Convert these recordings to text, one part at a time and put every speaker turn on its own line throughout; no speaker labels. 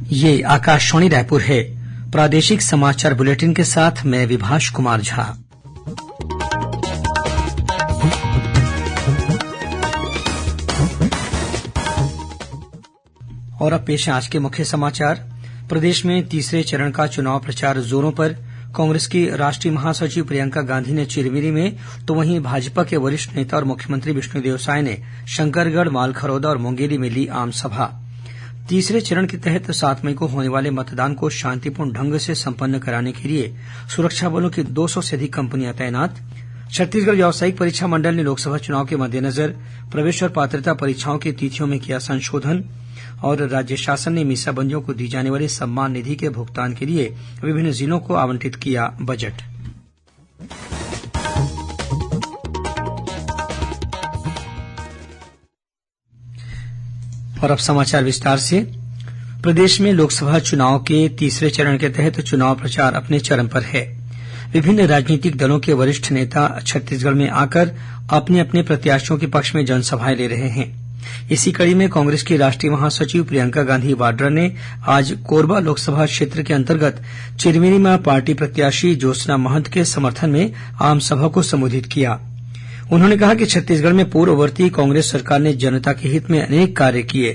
ये आकाशवाणी रायपुर है। प्रादेशिक समाचार बुलेटिन के साथ मैं विभाष कुमार झा। और अब पेश है आज के मुख्य समाचार। प्रदेश में तीसरे चरण का चुनाव प्रचार जोरों पर। कांग्रेस की राष्ट्रीय महासचिव प्रियंका गांधी ने चिरमिरी में, तो वहीं भाजपा के वरिष्ठ नेता और मुख्यमंत्री विष्णुदेव साय ने शंकरगढ़, मालखरौदा और मुंगेली में ली आमसभा। तीसरे चरण के तहत 7 मई को होने वाले मतदान को शांतिपूर्ण ढंग से संपन्न कराने के लिए सुरक्षा बलों की 200 से अधिक कंपनियां तैनात। छत्तीसगढ़ व्यावसायिक परीक्षा मंडल ने लोकसभा चुनाव के मद्देनजर प्रवेश और पात्रता परीक्षाओं की तिथियों में किया संशोधन। और राज्य शासन ने मीसाबंदियों को दी जाने वाली सम्मान निधि के भुगतान के लिए विभिन्न जिलों को आवंटित किया बजट। और अब समाचार विस्तार से। प्रदेश में लोकसभा चुनाव के तीसरे चरण के तहत चुनाव प्रचार अपने चरम पर है। विभिन्न राजनीतिक दलों के वरिष्ठ नेता छत्तीसगढ़ में आकर अपने अपने प्रत्याशियों के पक्ष में जनसभाएं ले रहे हैं। इसी कड़ी में कांग्रेस की राष्ट्रीय महासचिव प्रियंका गांधी वाड्रा ने आज कोरबा लोकसभा क्षेत्र के अंतर्गत चिरमिरी में पार्टी प्रत्याशी ज्योत्सना महंत के समर्थन में आमसभा को संबोधित किया। उन्होंने कहा कि छत्तीसगढ़ में पूर्ववर्ती कांग्रेस सरकार ने जनता के हित में अनेक कार्य किए,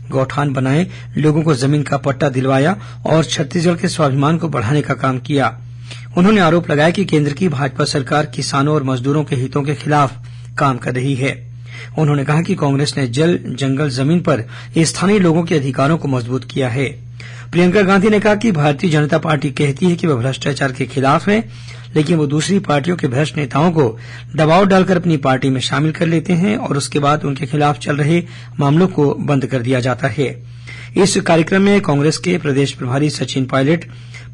गौठान बनाए, लोगों को जमीन का पट्टा दिलवाया और छत्तीसगढ़ के स्वाभिमान को बढ़ाने का काम किया। उन्होंने आरोप लगाया कि केंद्र की भाजपा सरकार किसानों और मजदूरों के हितों के खिलाफ काम कर रही है। उन्होंने कहा कि कांग्रेस ने जल, जंगल, जमीन पर स्थानीय लोगों के अधिकारों को मजबूत किया है। प्रियंका गांधी ने कहा कि भारतीय जनता पार्टी कहती है कि वह भ्रष्टाचार के खिलाफ है, लेकिन वो दूसरी पार्टियों के भ्रष्ट नेताओं को दबाव डालकर अपनी पार्टी में शामिल कर लेते हैं और उसके बाद उनके खिलाफ चल रहे मामलों को बंद कर दिया जाता है। इस कार्यक्रम में कांग्रेस के प्रदेश प्रभारी सचिन पायलट,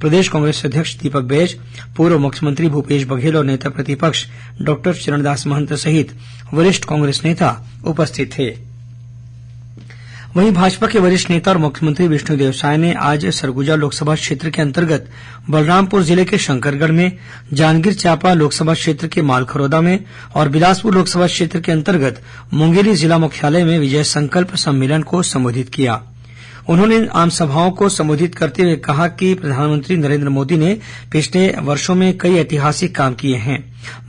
प्रदेश कांग्रेस अध्यक्ष दीपक बैज, पूर्व मुख्यमंत्री भूपेश बघेल और नेता प्रतिपक्ष डॉक्टर चरणदास महंत सहित वरिष्ठ कांग्रेस नेता उपस्थित थे। वहीं भाजपा के वरिष्ठ नेता और मुख्यमंत्री विष्णुदेव साय ने आज सरगुजा लोकसभा क्षेत्र के अंतर्गत बलरामपुर जिले के शंकरगढ़ में, जांजगीर चांपा लोकसभा क्षेत्र के मालखरौदा में और बिलासपुर लोकसभा क्षेत्र के अंतर्गत मुंगेली जिला मुख्यालय में विजय संकल्प सम्मेलन को संबोधित किया। उन्होंने आमसभाओं को संबोधित करते हुए कहा कि प्रधानमंत्री नरेंद्र मोदी ने पिछले वर्षों में कई ऐतिहासिक काम किए हैं,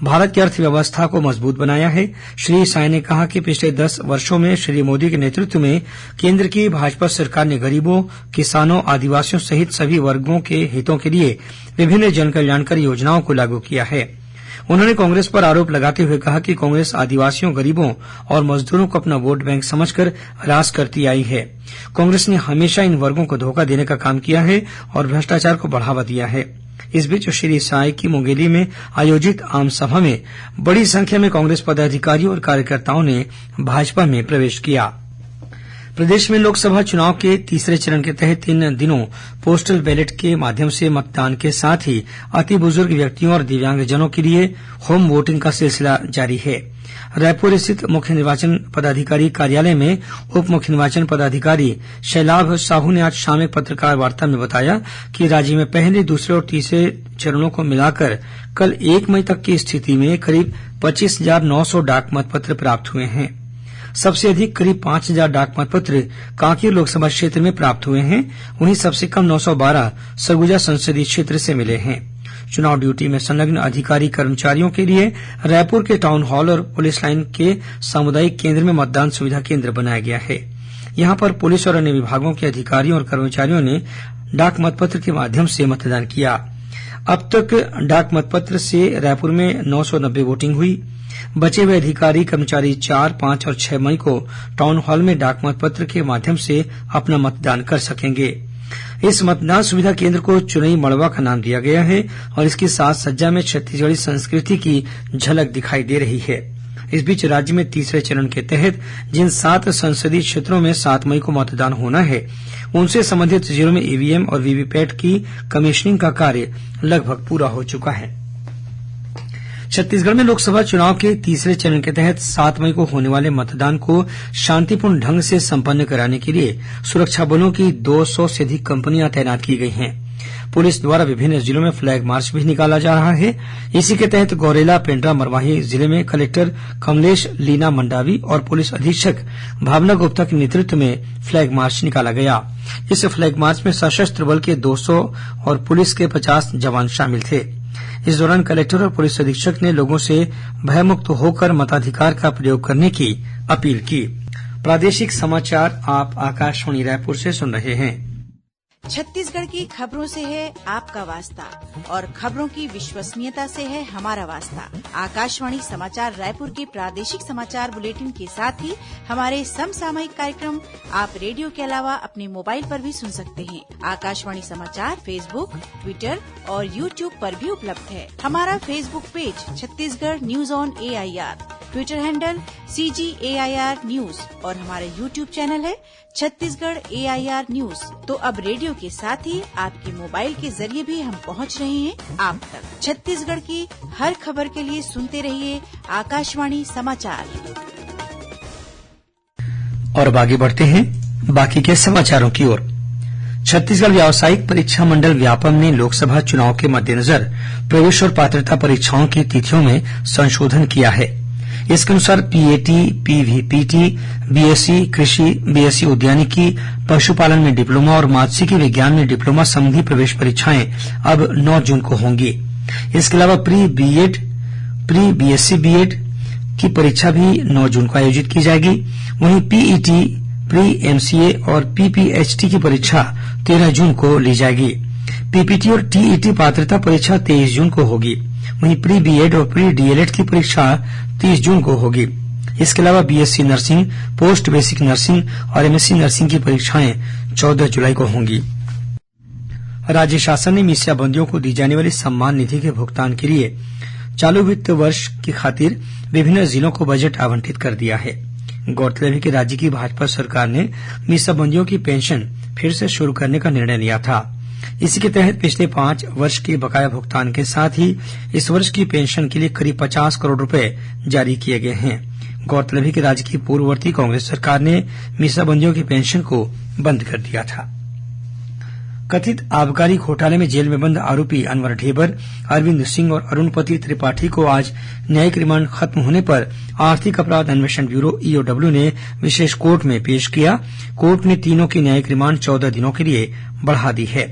भारत की अर्थव्यवस्था को मजबूत बनाया है। श्री साय ने कहा कि पिछले 10 वर्षों में श्री मोदी के नेतृत्व में केंद्र की भाजपा सरकार ने गरीबों, किसानों, आदिवासियों सहित सभी वर्गों के हितों के लिए विभिन्न जनकल्याणकारी योजनाओं को लागू किया है। उन्होंने कांग्रेस पर आरोप लगाते हुए कहा कि कांग्रेस आदिवासियों, गरीबों और मजदूरों को अपना वोट बैंक समझकर राज करती आई है। कांग्रेस ने हमेशा इन वर्गों को धोखा देने का काम किया है और भ्रष्टाचार को बढ़ावा दिया है। इस बीच श्री साय की मुंगेली में आयोजित आमसभा में बड़ी संख्या में कांग्रेस पदाधिकारियों और कार्यकर्ताओं ने भाजपा में प्रवेश किया। प्रदेश में लोकसभा चुनाव के तीसरे चरण के तहत 3 दिनों पोस्टल बैलेट के माध्यम से मतदान के साथ ही अति बुजुर्ग व्यक्तियों और दिव्यांगजनों के लिए होम वोटिंग का सिलसिला जारी है। रायपुर स्थित मुख्य निर्वाचन पदाधिकारी कार्यालय में उप मुख्य निर्वाचन पदाधिकारी शैलाभ साहू ने आज शाम एक पत्रकार वार्ता में बताया कि राज्य में पहले, दूसरे और तीसरे चरणों को मिलाकर कल 1 मई तक की स्थिति में करीब 25,900 डाक मतपत्र प्राप्त हुए हैं। सबसे अधिक करीब 5,000 डाक मतपत्र कांकेर लोकसभा क्षेत्र में प्राप्त हुए हैं। वहीं सबसे कम 912 सरगुजा संसदीय क्षेत्र से मिले हैं। चुनाव ड्यूटी में संलग्न अधिकारी कर्मचारियों के लिए रायपुर के टाउन हॉल और पुलिस लाइन के सामुदायिक केंद्र में मतदान सुविधा केंद्र बनाया गया है। यहां पर पुलिस और अन्य विभागों के अधिकारियों और कर्मचारियों ने डाक मतपत्र के माध्यम से मतदान किया। अब तक डाक मतपत्र से रायपुर में 990 वोटिंग हुई। बचे हुए अधिकारी कर्मचारी 4, 5 और 6 मई को टाउन हॉल में डाक मतपत्र के माध्यम से अपना मतदान कर सकेंगे। इस मतदान सुविधा केंद्र को चुनई मड़वा का नाम दिया गया है और इसकी साज सज्जा में छत्तीसगढ़ी संस्कृति की झलक दिखाई दे रही है। इस बीच राज्य में तीसरे चरण के तहत जिन 7 संसदीय क्षेत्रों में 7 मई को मतदान होना है, उनसे संबंधित जिलों में ईवीएम और वीवीपैट की कमीशनिंग का कार्य लगभग पूरा हो चुका है। छत्तीसगढ़ में लोकसभा चुनाव के तीसरे चरण के तहत 7 मई को होने वाले मतदान को शांतिपूर्ण ढंग से संपन्न कराने के लिए सुरक्षा बलों की 200 से अधिक कंपनियां तैनात की गई हैं। पुलिस द्वारा विभिन्न जिलों में फ्लैग मार्च भी निकाला जा रहा है। इसी के तहत गौरेला, पेंड्रा, मरवाही जिले में कलेक्टर कमलेश लीना मंडावी और पुलिस अधीक्षक भावना गुप्ता के नेतृत्व में फ्लैग मार्च निकाला गया। इस फ्लैग मार्च में सशस्त्र बल के 200 और पुलिस के 50 जवान शामिल थे। इस दौरान कलेक्टर और पुलिस अधीक्षक ने लोगों से भयमुक्त होकर मताधिकार का प्रयोग करने की अपील की। प्रादेशिक समाचार आप आकाशवाणी रायपुर से सुन रहे हैं।
छत्तीसगढ़ की खबरों से है आपका वास्ता और खबरों की विश्वसनीयता से है हमारा वास्ता। आकाशवाणी समाचार रायपुर के प्रादेशिक समाचार बुलेटिन के साथ ही हमारे समसामयिक कार्यक्रम आप रेडियो के अलावा अपने मोबाइल पर भी सुन सकते हैं। आकाशवाणी समाचार फेसबुक, ट्विटर और यूट्यूब पर भी उपलब्ध है। हमारा Facebook page Chhattisgarh news on AIR, Twitter handle CGAIR news और हमारा यूट्यूब चैनल है छत्तीसगढ़ AIR न्यूज। तो अब रेडियो के साथ ही आपके मोबाइल के जरिए भी हम पहुंच रहे हैं आप तक। छत्तीसगढ़ की हर खबर के लिए सुनते रहिए आकाशवाणी समाचार।
और अब आगे बढ़ते हैं बाकी के समाचारों की ओर। छत्तीसगढ़ व्यावसायिक परीक्षा मंडल व्यापम ने लोकसभा चुनाव के मद्देनजर प्रवेश और पात्रता परीक्षाओं की तिथियों में संशोधन किया है। इसके अनुसार PAT, PVPT, BSc कृषि, BSc उद्यानिकी, पशुपालन में डिप्लोमा और मात्स्यिकी विज्ञान में डिप्लोमा संबंधी प्रवेश परीक्षाएं अब 9 जून को होंगी। इसके अलावा pre BEd, pre BSc BEd की परीक्षा भी 9 जून को आयोजित की जाएगी। वहीं PET, प्री MCA और PPHT की परीक्षा 13 जून को ली जाएगी। PPT और TET पात्रता परीक्षा 23 जून को होगी। वहीं प्री BEd और प्री DLED की परीक्षा 30 जून को होगी। इसके अलावा BSc nursing, post basic nursing और MSc नर्सिंग की परीक्षाएं 14 जुलाई को होंगी। राज्य शासन ने मीसियाबंदियों को दी जाने वाली सम्मान निधि के भुगतान के लिए चालू वित्त वर्ष की खातिर विभिन्न जिलों को बजट आवंटित कर दिया है। गौरतलब है कि राज्य की भाजपा सरकार ने मीसियाबंदियों की पेंशन फिर से शुरू करने का निर्णय लिया था। इसी के तहत पिछले 5 वर्ष के बकाया भुगतान के साथ ही इस वर्ष की पेंशन के लिए करीब 50 करोड़ रुपए जारी किए गए हैं। गौरतलब है कि राज्य की पूर्ववर्ती कांग्रेस सरकार ने मीसाबंदियों की पेंशन को बंद कर दिया था। कथित आबकारी घोटाले में जेल में बंद आरोपी अनवर ढेबर, अरविंद सिंह और अरुणपति त्रिपाठी को आज न्यायिक रिमांड खत्म होने पर आर्थिक अपराध अन्वेषण ब्यूरो EOW ने विशेष कोर्ट में पेश किया। कोर्ट ने तीनों की न्यायिक रिमांड 14 दिनों के लिए बढ़ा दी है।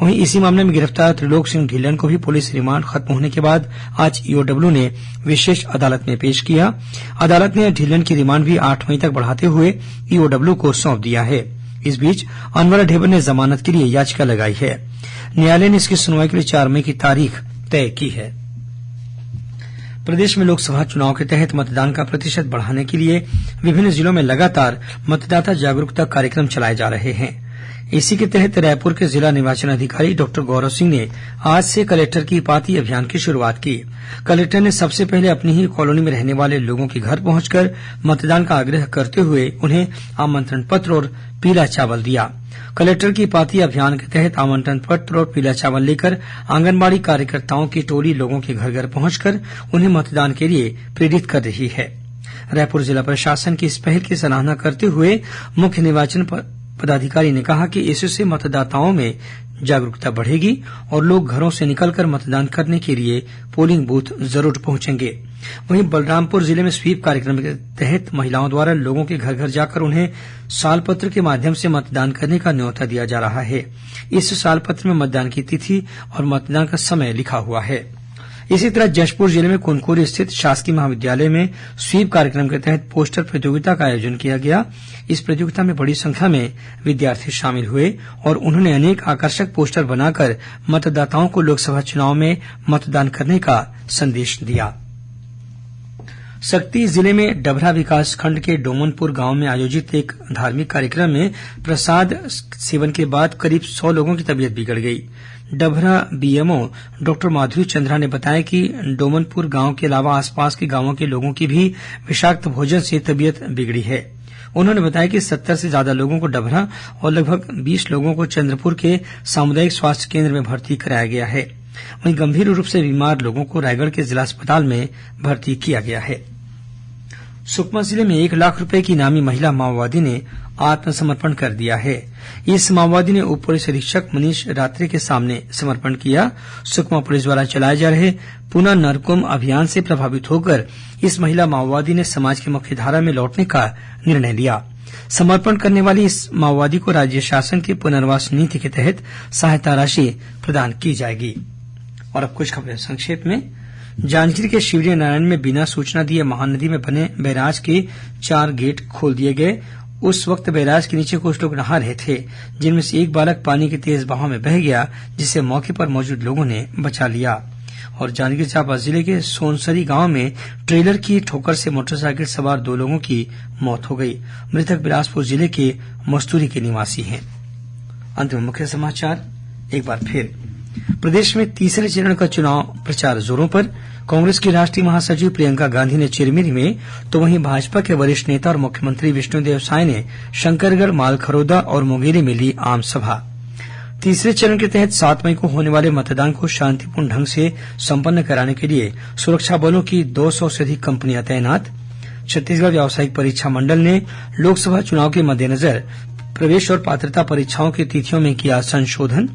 वहीं इसी मामले में गिरफ्तार त्रिलोक सिंह ढिल्लन को भी पुलिस रिमांड खत्म होने के बाद आज EOW ने विशेष अदालत में पेश किया। अदालत ने ढिल्लन की रिमांड भी 8 मई तक बढ़ाते हुए EOW को सौंप दिया है। इस बीच अनवर ढेबर ने जमानत के लिए याचिका लगाई है। न्यायालय ने इसकी सुनवाई के लिए 4 मई की तारीख तय की है। प्रदेश में लोकसभा चुनाव के तहत मतदान का प्रतिशत बढ़ाने के लिए विभिन्न जिलों में लगातार मतदाता जागरूकता कार्यक्रम चलाए जा रहे हैं। इसी के तहत रायपुर के जिला निर्वाचन अधिकारी डॉक्टर गौरव सिंह ने आज से कलेक्टर की पाती अभियान की शुरुआत की। कलेक्टर ने सबसे पहले अपनी ही कॉलोनी में रहने वाले लोगों के घर पहुंचकर मतदान का आग्रह करते हुए उन्हें आमंत्रण पत्र और पीला चावल दिया। कलेक्टर की पाती अभियान के तहत आमंत्रण पत्र और पीला चावल लेकर आंगनबाड़ी कार्यकर्ताओं की टोली लोगों के घर घर पहुंचकर उन्हें मतदान के लिए प्रेरित कर रही है। रायपुर जिला प्रशासन की इस पहल की सराहना करते हुए मुख्य निर्वाचन पदाधिकारी ने कहा कि इससे मतदाताओं में जागरूकता बढ़ेगी और लोग घरों से निकलकर मतदान करने के लिए पोलिंग बूथ जरूर पहुंचेंगे। वहीं बलरामपुर जिले में स्वीप कार्यक्रम के तहत महिलाओं द्वारा लोगों के घर घर जाकर उन्हें सालपत्र के माध्यम से मतदान करने का न्योता दिया जा रहा है। इस सालपत्र में मतदान की तिथि और मतदान का समय लिखा हुआ है। इसी तरह जशपुर जिले में कुनकुरी स्थित शासकीय महाविद्यालय में स्वीप कार्यक्रम के तहत पोस्टर प्रतियोगिता का आयोजन किया गया। इस प्रतियोगिता में बड़ी संख्या में विद्यार्थी शामिल हुए और उन्होंने अनेक आकर्षक पोस्टर बनाकर मतदाताओं को लोकसभा चुनाव में मतदान करने का संदेश दिया। सक्ती जिले में डभरा विकासखंड के डोमनपुर गांव में आयोजित एक धार्मिक कार्यक्रम में प्रसाद सेवन के बाद करीब 100 लोगों की तबीयत बिगड़ गई। डभरा BMO डॉक्टर माधुरी चंद्रा ने बताया कि डोमनपुर गांव के अलावा आसपास के गांवों के लोगों की भी विषाक्त भोजन से तबीयत बिगड़ी है। उन्होंने बताया कि 70 से ज्यादा लोगों को डभरा और लगभग 20 लोगों को चंद्रपुर के सामुदायिक स्वास्थ्य केंद्र में भर्ती कराया गया है। वहीं गंभीर रूप से बीमार लोगों को रायगढ़ के जिला अस्पताल में भर्ती किया गया है। सुकमा जिले में 1 लाख रुपए की इनामी महिला माओवादी ने आत्मसमर्पण कर दिया है। इस माओवादी ने उप पुलिस अधीक्षक मनीष रात्रे के सामने समर्पण किया। सुकमा पुलिस द्वारा चलाए जा रहे पुनः नरकुम अभियान से प्रभावित होकर इस महिला माओवादी ने समाज की मुख्यधारा में लौटने का निर्णय लिया। समर्पण करने वाली इस माओवादी को राज्य शासन की पुनर्वास नीति के तहत सहायता राशि प्रदान की जाएगी। और अब कुछ खबरें संक्षेप में। जांजगीर के शिवरी नारायण में बिना सूचना दिए महानदी में बने बैराज के 4 गेट खोल दिए गए। उस वक्त बैराज के नीचे कुछ लोग नहा रहे थे, जिनमें से एक बालक पानी के तेज बहाव में बह गया, जिसे मौके पर मौजूद लोगों ने बचा लिया। और जांजगीर चांपा जिले के सोनसरी गांव में ट्रेलर की ठोकर से मोटरसाइकिल सवार 2 लोगों की मौत हो गई। मृतक बिलासपुर जिले के मस्तूरी के निवासी हैं। अंत में मुख्य समाचार एक बार फिर। प्रदेश में तीसरे चरण का चुनाव प्रचार जोरों पर। कांग्रेस की राष्ट्रीय महासचिव प्रियंका गांधी ने चिरमिरी में, तो वहीं भाजपा के वरिष्ठ नेता और मुख्यमंत्री विष्णुदेव साय ने शंकरगढ़, मालखरौदा और मुंगेली में ली आम सभा। तीसरे चरण के तहत 7 मई को होने वाले मतदान को शांतिपूर्ण ढंग से संपन्न कराने के लिए सुरक्षा बलों की 200 से अधिक कंपनियां तैनात। छत्तीसगढ़ व्यावसायिक परीक्षा मंडल ने लोकसभा चुनाव के मद्देनजर प्रवेश और पात्रता परीक्षाओं की तिथियों में किया संशोधन।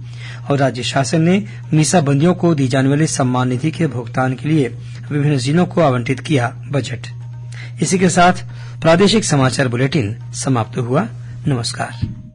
और राज्य शासन ने मीसाबंदियों को दी जाने वाली सम्मान निधि के भुगतान के लिए विभिन्न जिलों को आवंटित किया बजट। इसी के साथ प्रादेशिक समाचार बुलेटिन समाप्त हुआ। नमस्कार।